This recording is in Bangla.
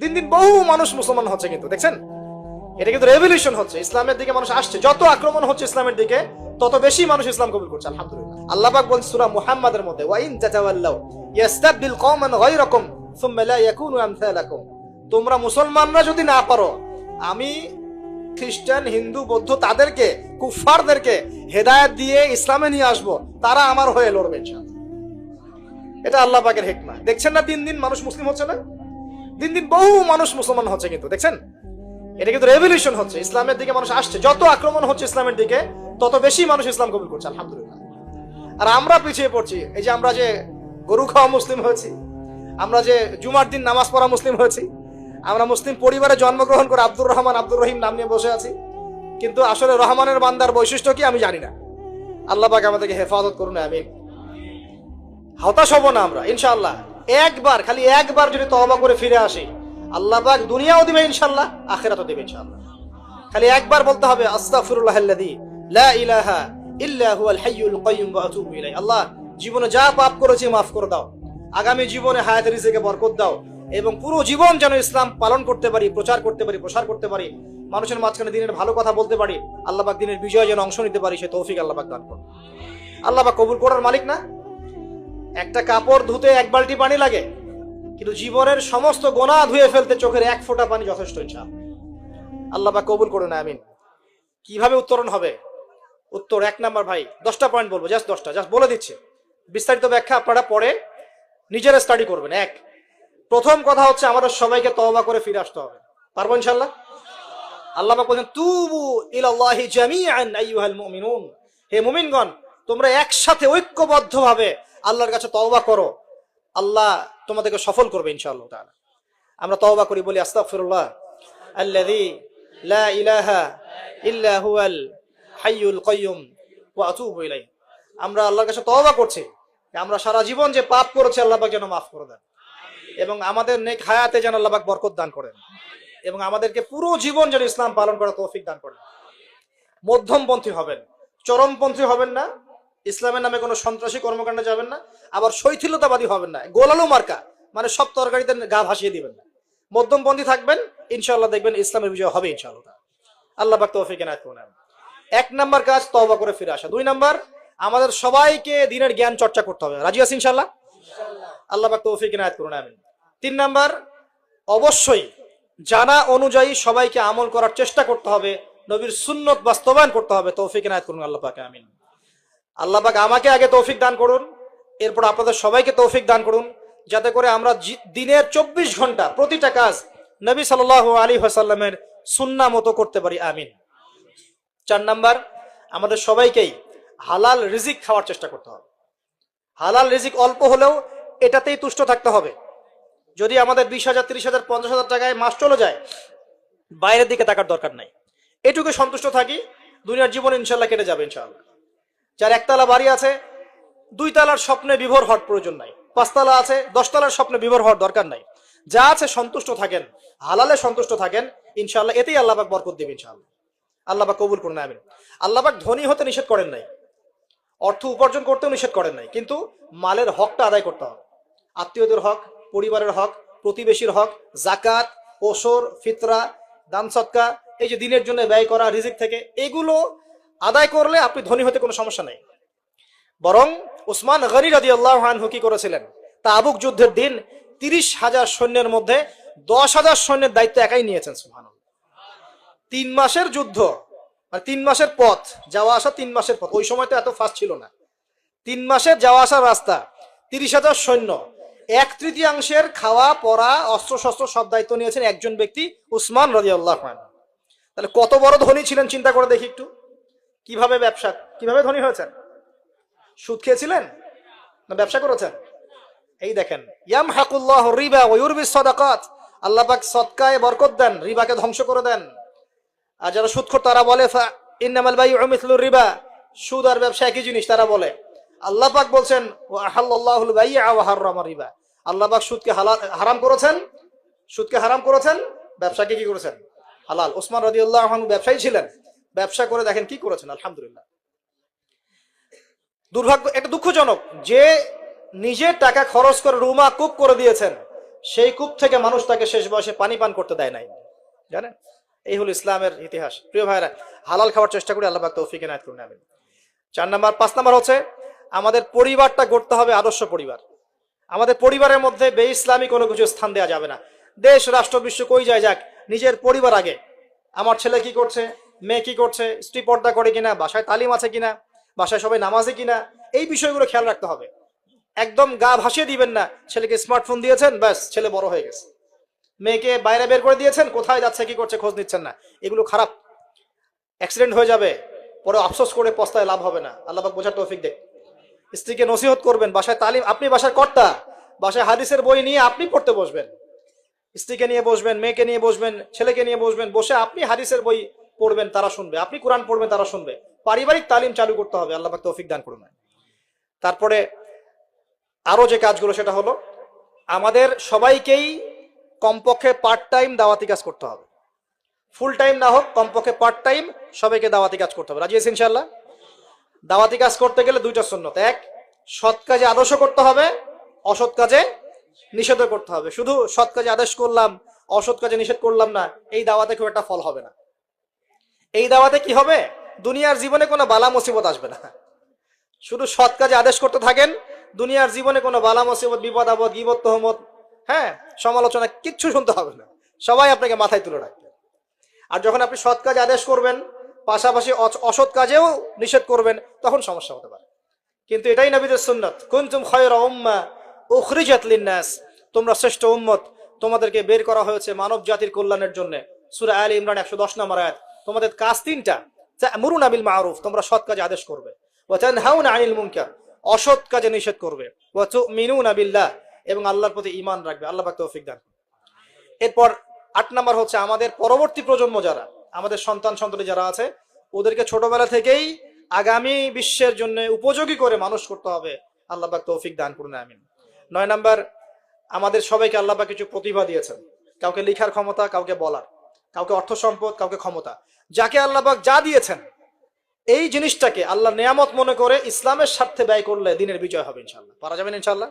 দিন দিন বহু মানুষ মুসলমান হচ্ছে, কিন্তু দেখছেন এটা কিন্তু রেভলিউশন হচ্ছে, ইসলামের দিকে মানুষ আসছে। যত আক্রমণ হচ্ছে ইসলামের দিকে তত বেশি মানুষ ইসলাম কবুল করছে, আলহামদুলিল্লাহ। আল্লাহ পাক বলেন সূরা মুহাম্মাদের মধ্যে, ওয়া ইন তাতাওয়াল্লাউ ইস্তাবদিল কওমান গায়রাকুম সুম্মা লা ইয়াকুনু আমসালাকুম। তোমরা মুসলমানরা যদি না পারো, আমি খ্রিস্টান, হিন্দু, বৌদ্ধ তাদেরকে, কুফফারদেরকে হেদায়েত দিয়ে ইসলামে নিয়ে আসবো, তারা আমার হয়ে লড়বে ইনশাআল্লাহ। এটা আল্লাহ পাকের হিকমা। দেখছেন না দিন দিন মানুষ মুসলিম হচ্ছে না, দিন দিন বহু মানুষ মুসলমান হচ্ছে, কিন্তু দেখছেন এটা কিন্তু রেভলিউশন হচ্ছে, ইসলামের দিকে মানুষ আসছে। যত আক্রমণ হচ্ছে ইসলামের দিকে তত বেশি মানুষ ইসলাম কবুল করছে, আলহামদুলিল্লাহ। আর আমরা পিছিয়ে পড়ছি। এই যে আমরা যে গরু খাওয়া মুসলিম হয়েছি, আমরা যে জুমার দিন নামাজ পড়া মুসলিম হয়েছি, আমরা মুসলিম পরিবারে জন্মগ্রহণ করে আব্দুর রহমান, আব্দুর রহিম নাম নিয়ে বসে আছি, কিন্তু আসলে রহমানের বান্দার বৈশিষ্ট্য কি আমি জানি না। আল্লাহ পাক আমাদেরকে হেফাজত করুন, আমিন। হতাশ হব না আমরা ইনশাআল্লাহ। একবার, খালি একবার যদি তওবা করে ফিরে আসি, আল্লাহ পাক দুনিয়াও দিবে ইনশাআল্লাহ, আখিরাতও দিবে ইনশাআল্লাহ। খালি একবার বলতে হবে, আস্তাগফিরুল্লাহাল্লাযী লা ইলাহা ইল্লা হুয়াল হাইয়ুল কাইয়্যুম ওয়া আতুবু ইলাইহি। আল্লাহ, জীবনে যা পাপ করেছি মাফ করে দাও, আগামী জীবনে হায়াতে রিজিকে বরকত দাও, এবং পুরো জীবন যেন ইসলাম পালন করতে পারি, প্রচার করতে পারি, প্রসার করতে পারি, মানুষের মাঝখানে দিনের ভালো কথা বলতে পারি, আল্লাহ পাক দিনের বিজয় যেন অংশ নিতে পারি, সে তৌফিক আল্লাহ পাক দান করুন। আল্লাহ পাক কবুল করার মালিক না? একটা কাপড় ধুতে এক বালতি পানি লাগে, কিন্তু জীবনের সমস্ত গোনাহ ধুয়ে ফেলতে চোখের এক ফোঁটা পানি যথেষ্ট ইনশাআল্লাহ। আল্লাহ পাক কবুল করুন, আমিন। কিভাবে উত্তরণ হবে? উত্তর 1 নাম্বার, ভাই 10টা পয়েন্ট বলবো, জাস্ট 10টা, জাস্ট বলে দিচ্ছি। বিস্তারিত ব্যাখ্যা আপনারা পরে নিজেরা স্টাডি করবেন। প্রথম কথা হচ্ছে, আমাদের সবাইকে তওবা করে ফিরে আসতে হবে। পারবো ইনশাআল্লাহ? আল্লাহ পাক বলেন, তুবু ইলাল্লাহি জামিআন আইয়ুহাল মুমিনুন। হে মুমিনগণ, তোমরা একসাথে ঐক্যবদ্ধভাবে আল্লাহর কাছে তওবা করো, আল্লাহ তোমাদেরকে সফল করবে ইনশাআল্লাহ তাআলা। আমরা তওবা করি, বলি আস্তাগফিরুল্লাহ আল্লাযী লা ইলাহা ইল্লা হুয়াল হাইয়ুল কাইয়্যুম ওয়া আতুবু ইলাইহি। আমরা আল্লাহর কাছে তওবা করছি, আমরা সারা জীবন যে পাপ করেছি আল্লাহ পাক যেন মাফ করে দেন, এবং আমাদের নেক হায়াতে যেন আল্লাহ পাক বরকত দান করেন, এবং আমাদেরকে পুরো জীবন যেন ইসলাম পালন করার তৌফিক দান করেন। মধ্যমপন্থী হবেন, চরমপন্থী হবেন না, ইসলামের নামে কোনো সন্ত্রাসী কর্মকাণ্ডে যাবেন না, আবার শৈথিলতাবাদী হবেন না, গোলালু মার্কা মানে সব তরকারিতে গা ভাসিয়ে দিবেন না। মধ্যমপন্থী থাকবেন, ইনশাআল্লাহ দেখবেন ইসলামের বিজয় হবে ইনশাআল্লাহ। আল্লাহ পাক তৌফিক এনায়েত করুন। 1 নাম্বার কাজ, তওবা করে ফিরে আসা। 2 নাম্বার, আমাদের সবাইকে দিনের জ্ঞান চর্চা করতে হবে। রাজি আছি ইনশাআল্লাহ? আল্লাহ পাক তৌফিক এনায়েত করুন, আমিন। 3 নাম্বার, অবশ্যই জানা অনুযায়ী সবাইকে আমল করার চেষ্টা করতে হবে, নবীর সুন্নত বাস্তবায়ন করতে হবে। তৌফিক এনায়েত করুন আল্লাহ পাক, আমিন। আল্লাহ পাক আমাকে আগে তৌফিক দান করুন, এরপর আপনাদের সবাইকে তৌফিক দান করুন, যাতে করে আমরা দিনের 24 ঘন্টা প্রতিটা কাজ নবী সাল্লাল্লাহু আলাইহি ওয়াসাল্লামের সুন্নাহ মতো করতে পারি, আমিন। 4 নাম্বার, আমাদের সবাইকেই হালাল রিজিক খাওয়ার চেষ্টা করতে হবে। হালাল রিজিক অল্প হলেও এটাতেই তুষ্ট থাকতে হবে। যদি আমাদের 20,000, 30,000, 50,000 টাকায় মাস চলে যায়, বাইরের দিকে তাকার দরকার নাই, এটুকু সন্তুষ্ট থাকি, দুনিয়ার জীবন ইনশাআল্লাহ কেটে যাবে ইনশাআল্লাহ। যার 1 তালা বাড়ি আছে, 2 তালার স্বপ্নে বিভোর হওয়ার প্রয়োজন নাই, 5 তালা আছে, 10 তালার স্বপ্নে বিভোর হওয়ার দরকার নাই। যা আছে সন্তুষ্ট থাকেন, হালালে সন্তুষ্ট থাকেন, ইনশাআল্লাহ এতেই আল্লাহ পাক বরকত দেবে ইনশাআল্লাহ। আল্লাহ পাক কবুল করুন, আমিন। আল্লাহ পাক ধনী হতে নিষেধ করেন নাই, অর্থ উপার্জন করতেও নিষেধ করেন নাই, কিন্তু মালের হকটা আদায় করতে হবে। আত্মীয়দের হক, পরিবারের হক, প্রতিবেশীর হক, যাকাত, ওসর, ফিতরা, দান সদকা, এই যে দিনের জন্য ব্যয় করা রিজিক থেকে, এগুলো আদায় করলে আপনি ধনী হতে কোনো সমস্যা নেই। বরং উসমান গনি রাদিয়াল্লাহু আনহু কি করেছিলেন? তাবুক যুদ্ধের দিন 30,000 সৈন্যের মধ্যে 10,000 সৈন্যের দায়িত্ব একাই নিয়েছেন, সুবহানাল্লাহ। 3 মাসের যুদ্ধ, মানে 3 মাসের পথ, যাওয়া আসা 3 মাসের পথ, ওই সময় তো এত ফাস্ট ছিল না। 3 মাসের যাওয়া আসার রাস্তা, 30,000 সৈন্য, 1/3 খাওয়া পরা অস্ত্র শস্ত্র সব দায়িত্ব নিয়েছেন একজন ব্যক্তি, উসমান রাদিয়াল্লাহু আনহু। তাহলে কত বড় ধনী ছিলেন চিন্তা করে দেখি একটু। কিভাবে ধনী হয়েছেন? সুদ খেয়েছিলেন না ব্যবসা করেছেন? এই দেখেন, ইয়ামহাকুল্লাহু রিবা ওয়া ইউরবিস সাদাকাত। আল্লাহ পাক সদকায় বরকত দেন, রিবাকে ধ্বংস করে দেন। আর যারা সুদখোর তারা বলে ইন্নামাল বাইউ মিসলুর রিবা, সুদ আর ব্যবসা একই জিনিস, তারা বলে। আল্লাহ পাক বলছেন ওয়া আহাল্লাল্লাহুল বাই'a ওয়া হাররামা রিবা। আল্লাহ পাক সুদকে হারাম করেছেন, ব্যবসাকে কি করেছেন? হালাল। উসমান রাদিয়াল্লাহু আনহু ব্যবসায়ী ছিলেন, ব্যবসা করে দেখেন কি করেছেন, আলহামদুলিল্লাহ। দুর্ভাগ্য, এটা দুঃখজনক যে নিজের টাকা খরচ করে রুমা কুক করে দিয়েছেন, সেই কূপ থেকে মানুষ তাকে শেষ বয়সে পানি পান করতে দেয় নাই, জানেন? এই হলো ইসলামের ইতিহাস। প্রিয় ভাইরা, হালাল খাওয়ার চেষ্টা করি, আল্লাহ পাক তৌফিক এনায়েত করুন, আমিন। 5 নাম্বার হচ্ছে আমাদের পরিবারটা গড়তে হবে আদর্শ পরিবার। আমাদের পরিবারের মধ্যে বে-ইসলামী কোনো কিছু স্থান দেওয়া যাবে না। দেশ রাষ্ট্র বিশ্ব কই যায় যাক, নিজের পরিবার আগে। আমার ছেলে কি করছে, মেয়ে কি করছে, স্ত্রী পর্দা করে কিনা, বাসায় তালিম আছে কিনা, বাসায় সবাই নামাজে কিনা, এই বিষয়গুলো খেয়াল রাখতে হবে। একদম গা ভাসিয়ে দিবেন না, ছেলেকে স্মার্টফোন দিয়েছেন, ব্যাস ছেলে বড় হয়ে গেছে। মেয়েকে বাইরে বের করে দিয়েছেন, কোথায় যাচ্ছে কি করছে খোঁজ নিচ্ছেন না, এগুলো খারাপ। অ্যাক্সিডেন্ট হয়ে যাবে, পরে আফসোস করে পস্তায় লাভ হবে না। আল্লাহ পাক বোঝার তৌফিক দেখ। স্ত্রীকে নসিহত করবেন, বাসায় তালিম, আপনি বাসার কর্তা, বাসায় হাদিসের বই নিয়ে আপনি পড়তে বসবেন, স্ত্রীকে নিয়ে বসবেন, মেয়েকে নিয়ে বসবেন, ছেলেকে নিয়ে বসবেন, বসে আপনি হাদিসের বই পড়বেন, তারা শুনবে, আপনি কোরআন পড়বেন, তারা শুনবে। পারিবারিক তালিম চালু করতে হবে, আল্লাহ পাক তৌফিক দান করুন। তারপরে আরো যে কাজগুলো, সেটা হলো আমাদের সবাইকেই কমপক্ষে পার্ট টাইম দাওয়াতি কাজ করতে হবে। ফুল টাইম না হোক, কমপক্ষে পার্ট টাইম সবাইকে দাওয়াতি কাজ করতে হবে। রাজি আছেন ইনশাআল্লাহ? দাওয়াতি কাজ করতে গেলে 2টা সুন্নত। এক, সৎ কাজে আদর্শ করতে হবে, অসৎ কাজে নিষেধ করতে হবে। শুধু সৎ কাজে আদেশ করলাম, অসৎ কাজে নিষেধ করলাম না, এই দাওয়াতে খুব একটা ফল হবে না। এই দাওয়াতে কি হবে, দুনিয়ার জীবনে কোনো বালা মুসিবত আসবে না। শুধু সৎ কাজে আদেশ করতে থাকেন, দুনিয়ার জীবনে কোনো বালা মুসিবত, বিপদ আপদ, গীবত, তহমত, সমালোচনা কিচ্ছু শুনতে হবে না। সবাই আপনাকে মাথায় তুলে রাখবে। আর যখন আপনি সৎ কাজে আদেশ করবেন, পাশাপাশি অসৎ কাজেও নিষেধ করবেন, তখন সমস্যা হতে পারে। কিন্তু এটাই নবীদের সুন্নাত, কুনতুম খায়রা উম্মাহ উখরিজাত লিন-নাস, তোমরা শ্রেষ্ঠ উম্মত, তোমাদেরকে বের করা হয়েছে মানব জাতির কল্যাণের জন্য। সূরা আলে ইমরান 110 নম্বর আয়াত। তোমাদের কাজ 3টা, তা'মুরুনা বিল মা'রুফ, তোমরা সৎ কাজে আদেশ করবে, ওয়া তানহাউনা আনিল মুনকার, অসৎ কাজে নিষেধ করবে, ওয়া তু'মিনুনা বিল্লাহ, এবং আল্লাহর প্রতি ঈমান রাখবে। আল্লাহ পাক তৌফিক দান। এরপর 8 নাম্বার হচ্ছে আমাদের পরবর্তী প্রজন্ম যারা, আমাদের সন্তান-সন্ততি যারা আছে, ওদেরকে ছোটবেলা থেকেই আগামী বিশ্বের জন্য উপযোগী করে মানুষ করতে হবে। আল্লাহ পাক তৌফিক দান করুন, আমিন। 9 নাম্বার, আমাদের সবাইকে আল্লাহ পাক কিছু প্রতিভা দিয়েছেন, কাউকে লেখার ক্ষমতা, কাউকে বলার, কাউকে অর্থ সম্পদ, কাউকে ক্ষমতা। যাকে আল্লাহ পাক যা দিয়েছেন, এই জিনিসটাকে আল্লাহ নেয়ামত মনে করে ইসলামের স্বার্থে ব্যয় করলে দিনের বিজয় হবে ইনশাআল্লাহ। পারা যাবেন ইনশাআল্লাহ।